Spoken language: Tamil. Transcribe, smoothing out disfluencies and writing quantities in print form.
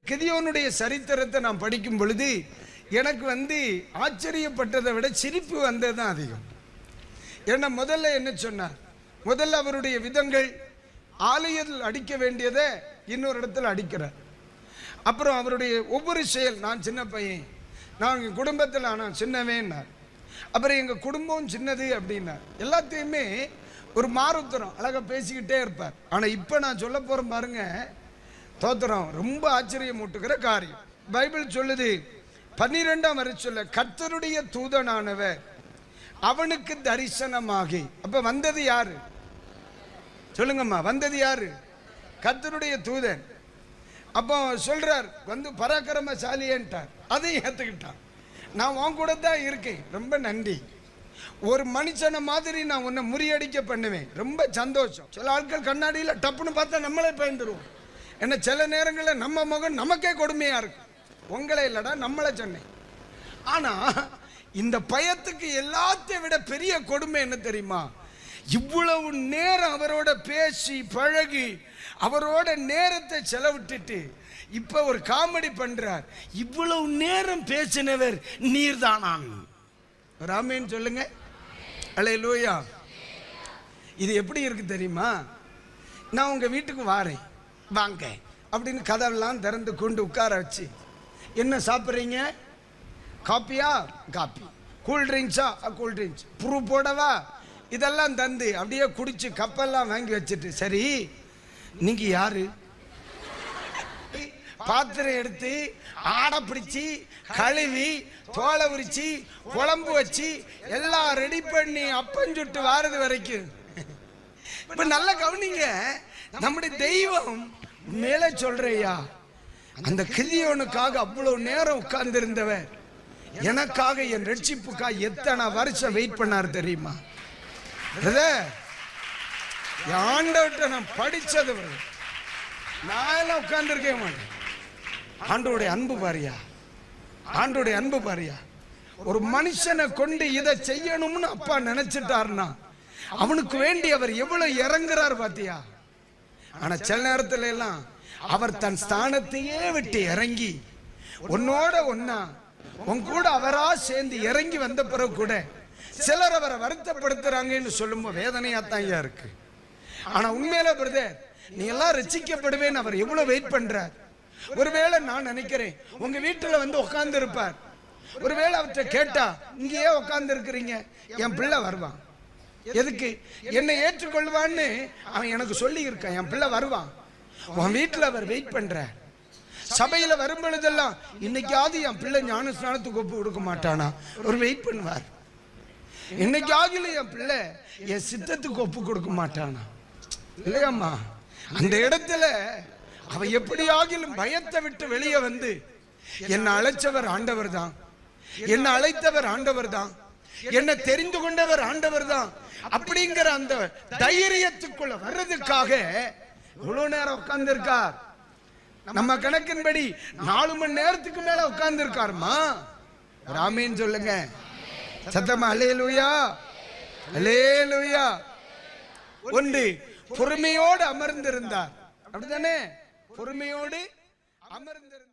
கிதியோனுடைய சரித்திரத்தை நான் படிக்கும் பொழுது எனக்கு ஆச்சரியப்பட்டதை விட சிரிப்பு வந்ததுதான் அதிகம். ஏன்னா முதல்ல என்ன சொன்னார்? முதல்ல அவருடைய விதங்கள், ஆலயத்தில் அடிக்க வேண்டியதை இன்னொரு இடத்துல அடிக்கிறார். அப்புறம் அவருடைய ஒவ்வொரு செயல், நான் சின்ன பையன், நான் எங்கள் குடும்பத்தில் நான் சின்னவேன்னார். அப்புறம் எங்கள் குடும்பம் சின்னது அப்படின்னார். எல்லாத்தையுமே ஒரு மாறுத்தரம் அழகாக பேசிக்கிட்டே இருப்பார். ஆனால் இப்போ நான் சொல்ல போகிறேன் பாருங்க, தோத்திரம் ரொம்ப ஆச்சரியமூட்டுகிற காரியம். பைபிள் சொல்லுது 12ஆம் வசனத்துல, கர்த்தருடைய தூதனானவர் அவனுக்கு தரிசனமாகி. அப்ப வந்தது யாரு சொல்லுங்கம்மா? வந்தது யாரு? கர்த்தருடைய தூதன். அப்போ சொல்றார், பராக்கிரமசாலின்ட்டார். அதையும் ஏத்துக்கிட்டான். நான் உன் கூட தான் இருக்கேன், ரொம்ப நன்றி. ஒரு மனுஷனை மாதிரி நான் உன்னை முறியடிக்க பண்ணுவேன், ரொம்ப சந்தோஷம். சில ஆட்கள் கண்ணாடியில் டப்புன்னு பார்த்தா நம்மளே பயந்துருவோம். ஏன்னா சில நேரங்களில் நம்ம முகம் நமக்கே கொடுமையா இருக்கு. உங்களை இல்லடா, நம்மளை சொன்னேன். ஆனா இந்த பயத்துக்கு எல்லாத்தையும் விட பெரிய கொடுமை என்ன தெரியுமா? இவ்வளவு நேரம் அவரோட பேசி பழகி அவரோட நேரத்தை செலவிட்டுட்டு இப்ப ஒரு காமெடி பண்றார். இவ்வளவு நேரம் பேசினவர் நீர்தானான். ராமேன்னு சொல்லுங்க. அல்லேலூயா. இது எப்படி இருக்கு தெரியுமா? நான் உங்க வீட்டுக்கு வாரேன், வாங்க அப்படின்னு கதவெல்லாம் திறந்து கொண்டு உட்கார வச்சு, என்ன சாப்பிட்றீங்க? காப்பியா? காப்பி. கூல் ட்ரிங்க்ஸா? Cool drinks. ப்ரூஃப் போடவா? இதெல்லாம் தந்து அப்படியே குடிச்சு கப்பெல்லாம் வாங்கி வச்சுட்டு, சரி நீங்க யாரு? பாத்திரம் எடுத்து ஆடை பிடிச்சி கழுவி தோலை உரிச்சு குழம்பு வச்சு எல்லாம் ரெடி பண்ணி அப்பஞ்சுட்டு வாரது வரைக்கும். இப்ப நல்ல கவனிங்க, நம்முடைய தெய்வம் மேல சொல்றையா, அந்த கிதியோனுக்காக அவ்வளவு நேரம் உட்கார்ந்து இருந்தவர் எனக்காக, என் ரட்சிப்புக்காக எத்தனை வருஷம் வெயிட் பண்ணார் தெரியுமா? ஆண்டவர்கிட்ட நான் படிச்சது, நான் எல்லாம் உட்கார்ந்து இருக்கேன் மாட்டேன். ஆண்டோடைய அன்பு பாரியா, ஆண்டோடைய அன்பு பாரியா. ஒரு மனுஷனை கொண்டு இதை செய்யணும்னு அப்பா நினைச்சிட்டாருன்னா அவனுக்கு வேண்டி அவர் எவ்வளவு இறங்குறார் பாத்தியா? ஆனா சில நேரத்துல எல்லாம் அவர் தன் ஸ்தானத்தையே விட்டு இறங்கி உன்னோட ஒன்னா உன் கூட அவரா சேர்ந்து இறங்கி வந்த பிறகு கூட சிலர் அவரை வருத்தப்படுத்துறாங்கன்னு சொல்லும்போது வேதனையாத்தான் இருக்கு. ஆனா உண்மையில பிரதர், நீ எல்லாம் ரட்சிக்கப்படுவேன்னு அவர் எவ்வளவு வெயிட் பண்றார். ஒருவேளை நான் நினைக்கிறேன் உங்க வீட்டுல உட்கார்ந்து இருப்பார். ஒருவேளை அவர்கிட்ட கேட்டா, இங்கேயே உட்கார்ந்து இருக்கிறீங்க, என் பிள்ளை வருவான், எதுக்கு என்னை ஏற்றுக்கொள்வான்னு அவன் எனக்கு சொல்லி இருக்கான், என் பிள்ளை வருவான். உன் வீட்டுல அவர் வெயிட் பண்ற. சபையில வரும் பொழுதெல்லாம், இன்னைக்காவது என் பிள்ளை ஞான ஸ்நானத்துக்கு ஒப்பு கொடுக்க மாட்டானா, ஒரு வெயிட் பண்ணுவார். இன்னைக்காவது என் பிள்ளை என் சித்தத்துக்கு ஒப்பு கொடுக்க மாட்டானா, இல்லையாம்மா? அந்த இடத்துல அவ எப்படியாகிலும் பயத்தை விட்டு வெளியே வந்து, என்னை அழைச்சவர் ஆண்டவர் தான், என்னை அழைத்தவர் ஆண்டவர் தான், என்னை தெரிந்து கொண்டவர் ஆண்டவர் தான் அப்படிங்கிற அந்த தைரியத்துக்குள்ள வர்றதுக்காக இவ்வளவு நேரம் உட்கார்ந்து இருக்கார். நம்ம கணக்கின்படி 4 மணி நேரத்துக்கு மேல உட்கார்ந்து இருக்காருமா. ராமேன்னு சொல்லுங்க சத்தமா. அல்லேலூயா, அல்லேலூயா. ஒன்று, பொறுமையோடு அமர்ந்திருந்தார். அப்படித்தானே? பொறுமையோடு அமர்ந்திருந்தார்.